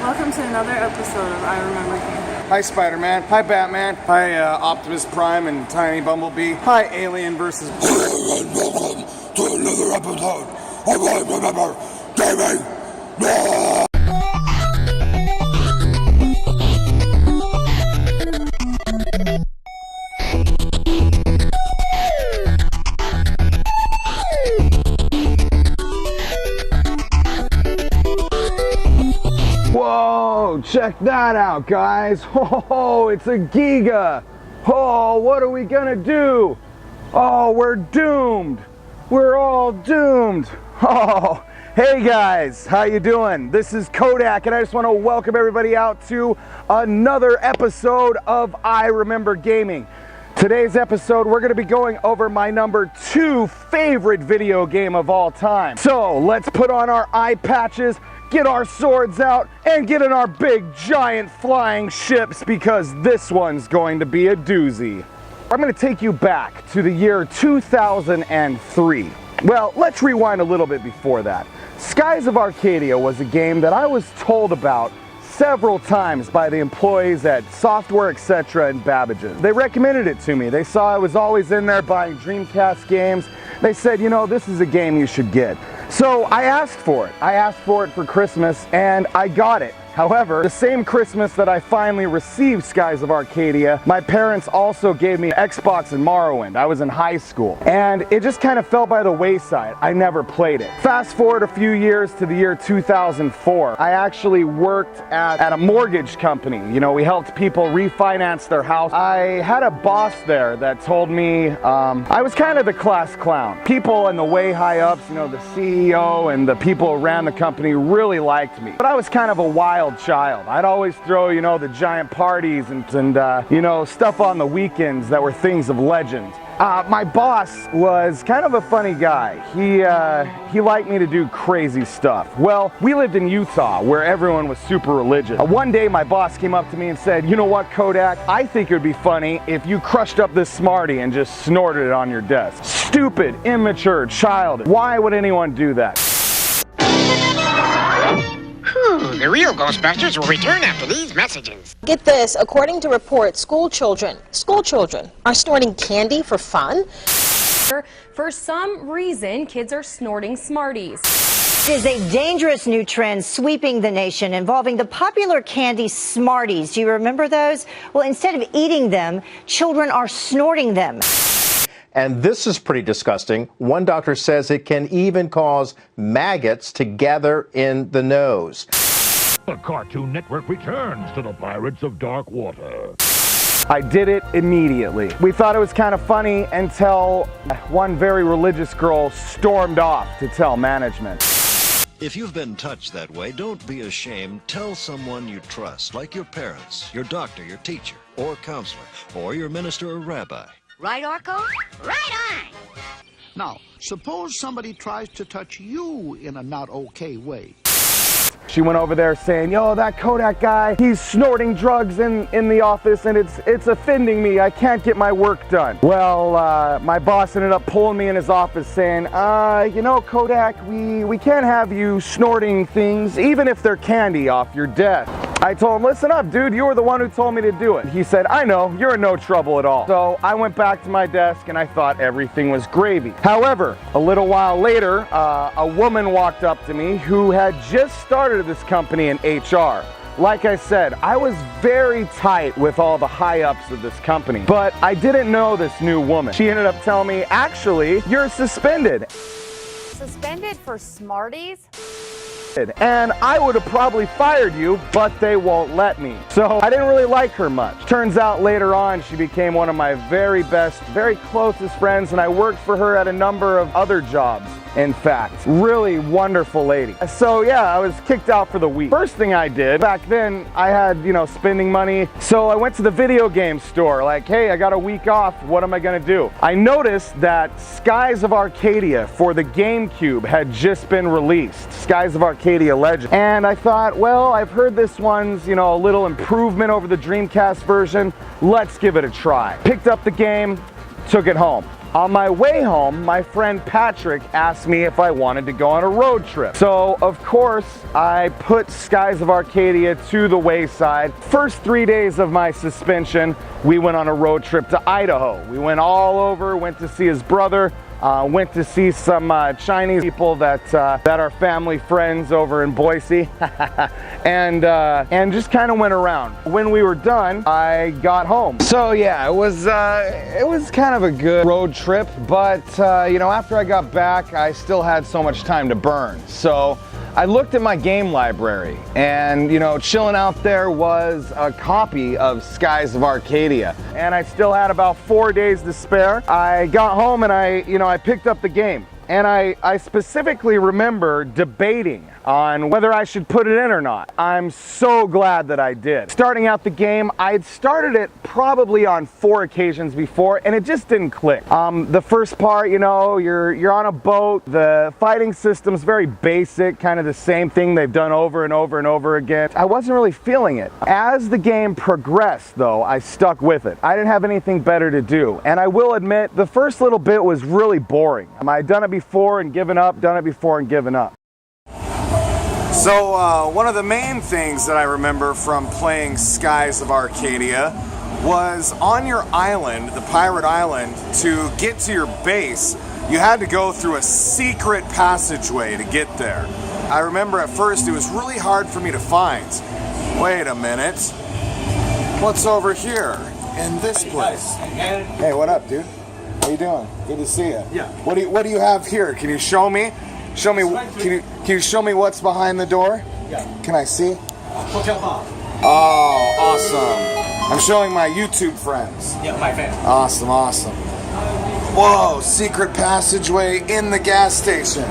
Welcome to another episode of I Remember Gaming. Hi Spider-Man, hi Batman, hi Optimus Prime and Tiny Bumblebee, hi Alien versus... Welcome to another episode of I Remember Gaming! Whoa, check that out, guys. Oh, it's a Giga. Oh, what are we gonna do? Oh, we're doomed. We're all doomed. Oh, hey guys, how you doing? This is Kodak, and I just want to welcome everybody out to another episode of I Remember Gaming. Today's episode, we're going to be going over my number 2 favorite video game of all time. So, let's put on our eye patches, get our swords out, and get in our big, giant flying ships, because this one's going to be a doozy. I'm going to take you back to the year 2003. Well, let's rewind a little bit before that. Skies of Arcadia was a game that I was told about several times by the employees at Software Etc. and Babbage's. They recommended it to me. They saw I was always in there buying Dreamcast games. They said, you know, this is a game you should get. So I asked for it. I asked for it for Christmas, and I got it. However, the same Christmas that I finally received Skies of Arcadia, my parents also gave me Xbox and Morrowind. I was in high school, and it just kind of fell by the wayside. I never played it. Fast forward a few years to the year 2004. I actually worked at a mortgage company. You know, we helped people refinance their house. I had a boss there that told me I was kind of the class clown. People in the way high ups, you know, the CEO and the people around the company really liked me. But I was kind of a wild child. I'd always throw, you know, the giant parties and you know, stuff on the weekends that were things of legend. My boss was kind of a funny guy. He liked me to do crazy stuff. Well, we lived in Utah where everyone was super religious. One day my boss came up to me and said, you know what, Kodak, I think it would be funny if you crushed up this Smartie and just snorted it on your desk. Stupid, immature, childish. Why would anyone do that? The real Ghostbusters will return after these messages. Get this, according to reports, school children are snorting candy for fun. For some reason, kids are snorting Smarties. It is a dangerous new trend sweeping the nation involving the popular candy Smarties. Do you remember those? Well, instead of eating them, children are snorting them. And this is pretty disgusting. One doctor says it can even cause maggots to gather in the nose. The Cartoon Network returns to the Pirates of Dark Water. I did it immediately. We thought it was kind of funny until one very religious girl stormed off to tell management. If you've been touched that way, don't be ashamed. Tell someone you trust, like your parents, your doctor, your teacher, or counselor, or your minister or rabbi. Right, Orko? Right on! Now, suppose somebody tries to touch you in a not okay way. She went over there saying, yo, that Kodak guy, he's snorting drugs in the office and it's offending me. I can't get my work done. Well, my boss ended up pulling me in his office saying, you know, Kodak, we can't have you snorting things, even if they're candy, off your desk. I told him, listen up, dude, you were the one who told me to do it. He said, I know, you're in no trouble at all. So I went back to my desk and I thought everything was gravy. However, a little while later, a woman walked up to me who had just started this company in HR. Like I said, I was very tight with all the high-ups of this company, but I didn't know this new woman. She ended up telling me, actually, you're suspended. Suspended for Smarties? And I would have probably fired you, but they won't let me. So I didn't really like her much. Turns out later on, she became one of my very best, very closest friends, and I worked for her at a number of other jobs. In fact, really wonderful lady. So yeah, I was kicked out for the week. First thing I did, back then I had, you know, spending money. So I went to the video game store, like, hey, I got a week off, what am I gonna do? I noticed that Skies of Arcadia for the GameCube had just been released. Skies of Arcadia Legend. And I thought, well, I've heard this one's, you know, a little improvement over the Dreamcast version. Let's give it a try. Picked up the game, took it home. On my way home, my friend Patrick asked me if I wanted to go on a road trip. So, of course, I put Skies of Arcadia to the wayside. First 3 days of my suspension, we went on a road trip to Idaho. We went all over, went to see his brother, went to see some Chinese people that are family friends over in Boise, and just kind of went around. When we were done, I got home. So yeah, it was kind of a good road trip, but you know, after I got back, I still had so much time to burn. So I looked at my game library, and you know, chilling out there was a copy of Skies of Arcadia, and I still had about 4 days to spare. I got home and I picked up the game, and I specifically remember debating on whether I should put it in or not. I'm so glad that I did. Starting out the game, I had started it probably on 4 occasions before, and it just didn't click. The first part, you know, you're on a boat. The fighting system's very basic, kind of the same thing they've done over and over and over again. I wasn't really feeling it. As the game progressed, though, I stuck with it. I didn't have anything better to do, and I will admit, the first little bit was really boring. I'd done it before and given up, done it before and given up. So one of the main things that I remember from playing Skies of Arcadia was on your island, the pirate island, to get to your base, you had to go through a secret passageway to get there. I remember at first it was really hard for me to find. Wait a minute. What's over here in this place? Hey, what up, dude? How you doing? Good to see you. Yeah. What do you have here? Can you show me? Show me. Can you show me what's behind the door? Yeah. Can I see? Oh, awesome. I'm showing my YouTube friends. Yeah, my fans. Awesome, awesome. Whoa, secret passageway in the gas station.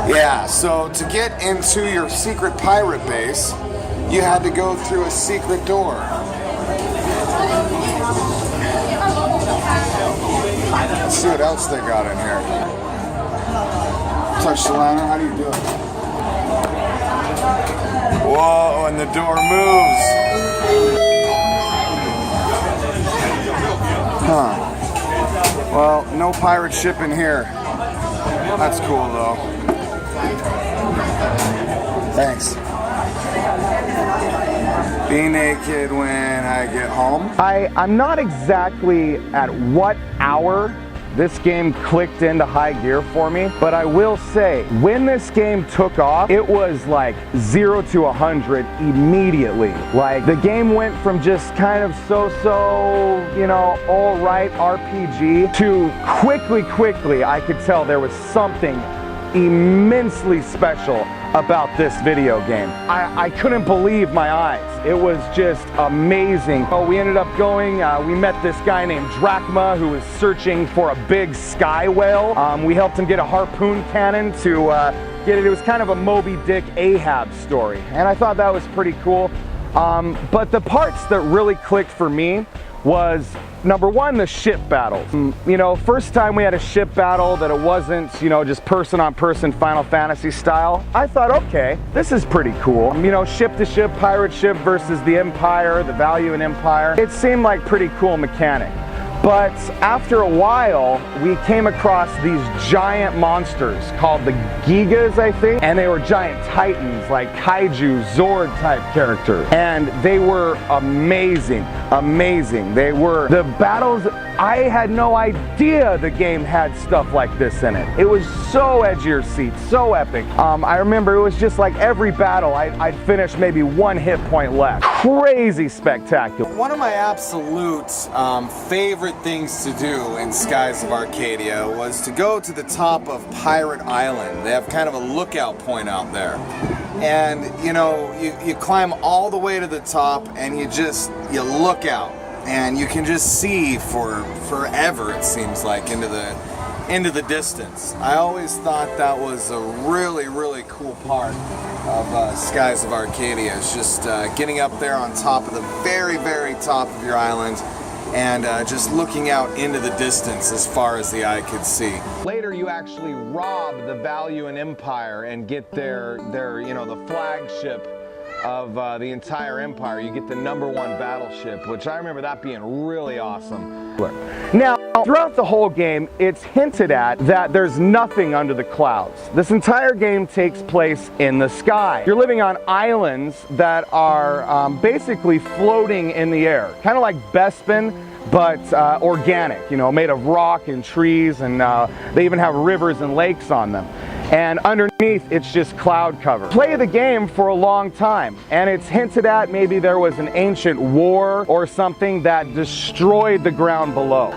Yeah, so to get into your secret pirate base, you had to go through a secret door. Let's see what else they got in here. Touch the lantern, how do you do it? Whoa, and the door moves. Huh. Well, no pirate ship in here. That's cool though. Thanks. Be naked when I get home. I'm not exactly at what hour this game clicked into high gear for me, but I will say, when this game took off, it was like 0 to 100 immediately. Like, the game went from just kind of so-so, you know, all right RPG to quickly, I could tell there was something immensely special about this video game. I couldn't believe my eyes. It was just amazing. Oh, we ended up going, we met this guy named Drachma who was searching for a big sky whale. We helped him get a harpoon cannon to get it. It was kind of a Moby Dick Ahab story, and I thought that was pretty cool. But the parts that really clicked for me was, number one, the ship battles. You know, first time we had a ship battle that it wasn't, you know, just person-on-person Final Fantasy style, I thought, okay, this is pretty cool. You know, ship to ship, pirate ship versus the Empire, the Valiant Empire. It seemed like pretty cool mechanic. But after a while, we came across these giant monsters called the Gigas, I think, and they were giant titans, like kaiju, Zord type characters. And they were amazing, amazing. They were, the battles, I had no idea the game had stuff like this in it. It was so edge of your seat, so epic. I remember it was just like every battle, I'd finish maybe 1 hit point left. Crazy spectacular. One of my absolute favorite things to do in Skies of Arcadia was to go to the top of Pirate Island. They have kind of a lookout point out there. And you know, you climb all the way to the top and you look out and you can just see for forever, it seems like, into the distance. I always thought that was a really cool part of Skies of Arcadia. It's just getting up there on top of the very top of your island and just looking out into the distance as far as the eye could see. Later you actually rob the Valiant Empire and get their you know, the flagship of the entire empire. You get the #1 battleship, which I remember that being really awesome. Now, throughout the whole game, it's hinted at that there's nothing under the clouds. This entire game takes place in the sky. You're living on islands that are basically floating in the air, kind of like Bespin, but organic, you know, made of rock and trees, and they even have rivers and lakes on them. And underneath, it's just cloud cover. Play the game for a long time, and it's hinted at maybe there was an ancient war or something that destroyed the ground below.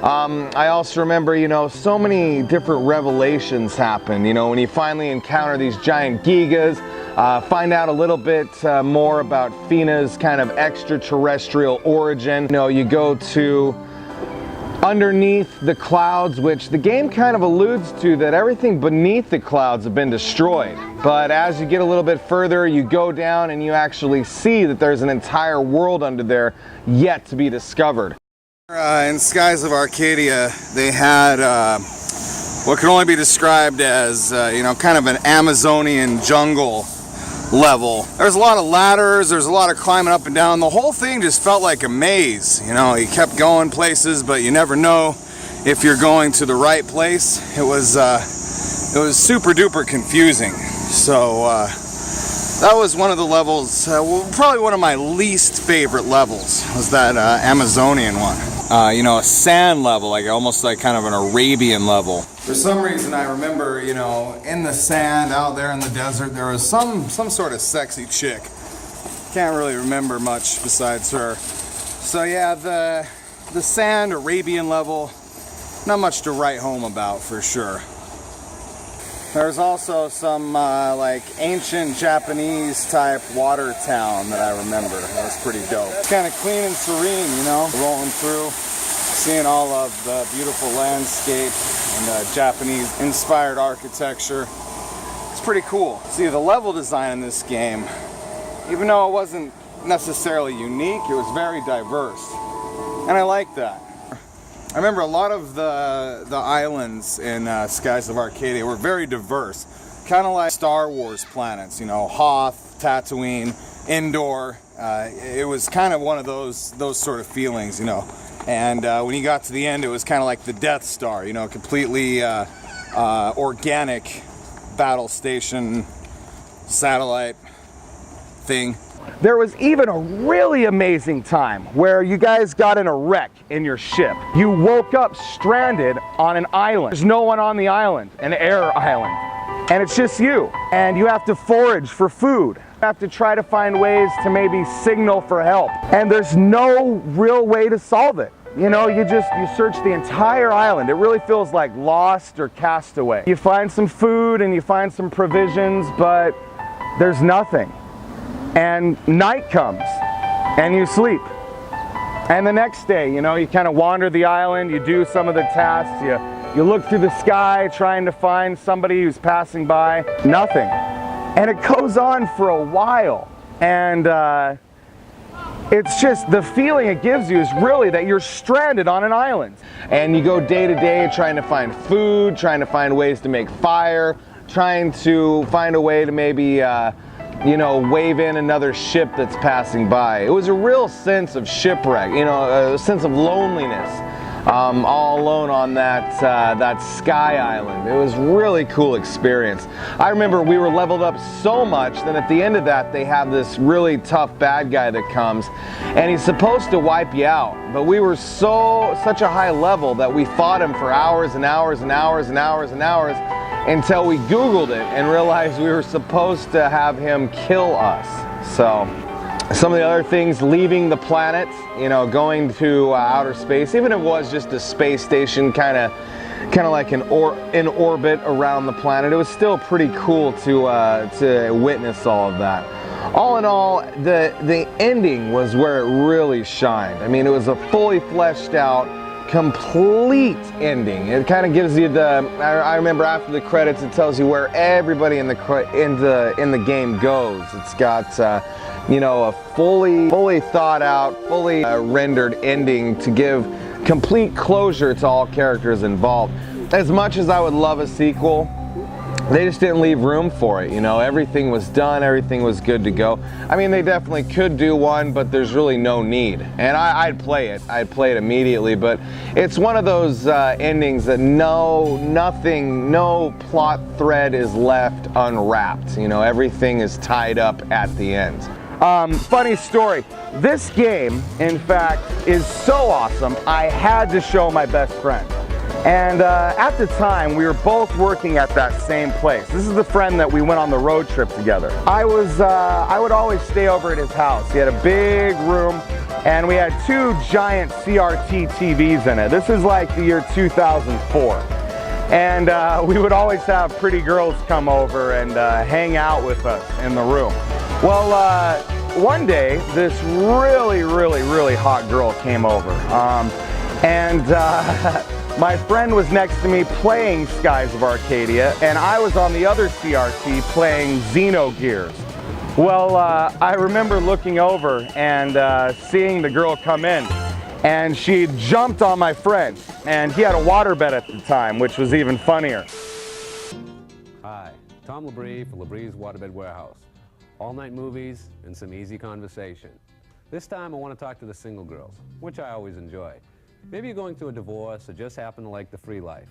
I also remember, you know, so many different revelations happen, you know, when you finally encounter these giant gigas, find out a little bit more about Fina's kind of extraterrestrial origin. You know, you go to underneath the clouds, which the game kind of alludes to that everything beneath the clouds have been destroyed. But as you get a little bit further, you go down and you actually see that there's an entire world under there yet to be discovered. In Skies of Arcadia, they had what can only be described as, you know, kind of an Amazonian jungle level. There's a lot of ladders, there's a lot of climbing up and down. The whole thing just felt like a maze. You know, you kept going places, but you never know if you're going to the right place. It was super duper confusing. So that was one of the levels, well, probably one of my least favorite levels was that Amazonian one. You know, a sand level, like almost like kind of an Arabian level. For some reason I remember, you know, in the sand out there in the desert, there was some sort of sexy chick. Can't really remember much besides her. So yeah, the sand Arabian level, not much to write home about for sure. There's also some like ancient Japanese type water town that I remember. That was pretty dope. Kind of clean and serene, you know, rolling through, seeing all of the beautiful landscape and Japanese inspired architecture. It's pretty cool. See, the level design in this game, even though it wasn't necessarily unique, it was very diverse. And I like that. I remember a lot of the islands in Skies of Arcadia were very diverse, kind of like Star Wars planets, you know, Hoth, Tatooine, Endor. It was kind of one of those sort of feelings, you know. And when you got to the end, it was kind of like the Death Star, you know, completely organic battle station satellite thing. There was even a really amazing time where you guys got in a wreck in your ship. You woke up stranded on an island. There's no one on the island, an air island. And it's just you. And you have to forage for food. You have to try to find ways to maybe signal for help. And there's no real way to solve it. You know, you search the entire island. It really feels like Lost or Castaway. You find some food and you find some provisions, but there's nothing. And night comes and you sleep. And the next day, you know, you kind of wander the island, you do some of the tasks, you look through the sky trying to find somebody who's passing by. Nothing. And it goes on for a while. And it's just the feeling it gives you is really that you're stranded on an island. And you go day to day trying to find food, trying to find ways to make fire, trying to find a way to maybe you know, wave in another ship that's passing by. It was a real sense of shipwreck, you know, a sense of loneliness, all alone on that sky island. It was a really cool experience. I remember we were leveled up so much that at the end of that, they have this really tough bad guy that comes, and he's supposed to wipe you out. But we were such a high level that we fought him for hours and hours and hours and hours and hours, until we Googled it and realized we were supposed to have him kill us. So some of the other things, leaving the planet, you know, going to outer space, even if it was just a space station kind of like in orbit around the planet, it was still pretty cool to witness all of that. All in all, the ending was where it really shined. I mean, it was a fully fleshed out, complete ending. It kind of gives you I remember after the credits, it tells you where everybody in the game goes. It's got you know, a fully thought out, fully rendered ending to give complete closure to all characters involved. As much as I would love a sequel, they just didn't leave room for it, you know. Everything was done, everything was good to go. I mean, they definitely could do one, but there's really no need. And I'd play it immediately, but it's one of those endings that no plot thread is left unwrapped. You know, everything is tied up at the end. Funny story, this game, in fact, is so awesome, I had to show my best friend. And at the time, we were both working at that same place. This is the friend that we went on the road trip together. I would always stay over at his house. He had a big room, and we had 2 giant CRT TVs in it. This is like the year 2004. And we would always have pretty girls come over and hang out with us in the room. Well, one day, this really hot girl came over. My friend was next to me playing Skies of Arcadia, and I was on the other CRT playing Xenogears. Well, I remember looking over and seeing the girl come in, and she jumped on my friend, and he had a waterbed at the time, which was even funnier. Hi, Tom Labrie for Labrie's Waterbed Warehouse. All-night movies and some easy conversation. This time I want to talk to the single girls, which I always enjoy. Maybe you're going through a divorce or just happen to like the free life.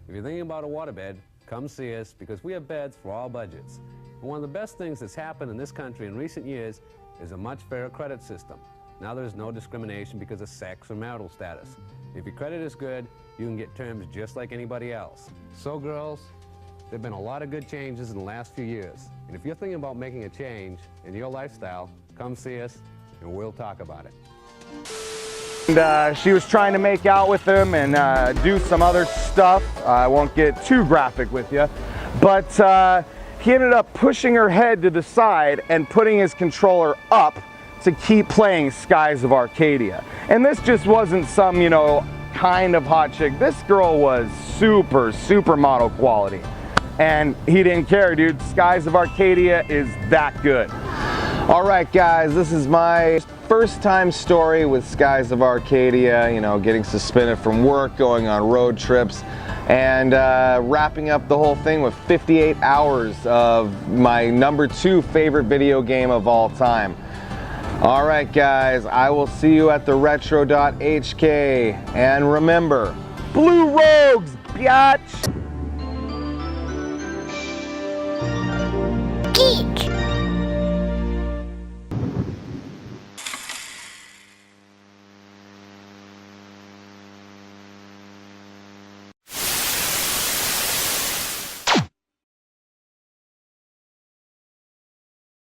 If you're thinking about a waterbed, come see us because we have beds for all budgets. And one of the best things that's happened in this country in recent years is a much fairer credit system. Now there's no discrimination because of sex or marital status. If your credit is good, you can get terms just like anybody else. So girls, there have been a lot of good changes in the last few years. And if you're thinking about making a change in your lifestyle, come see us and we'll talk about it. And she was trying to make out with him and do some other stuff. I won't get too graphic with you, but he ended up pushing her head to the side and putting his controller up to keep playing Skies of Arcadia. And this just wasn't some, you know, kind of hot chick. This girl was super model quality. And he didn't care, dude. Skies of Arcadia is that good. All right, guys, this is my first time story with Skies of Arcadia, you know, getting suspended from work, going on road trips, and wrapping up the whole thing with 58 hours of my #2 favorite video game of all time. All right, guys, I will see you at the retro.hk, and remember, Blue Rogues, biatch!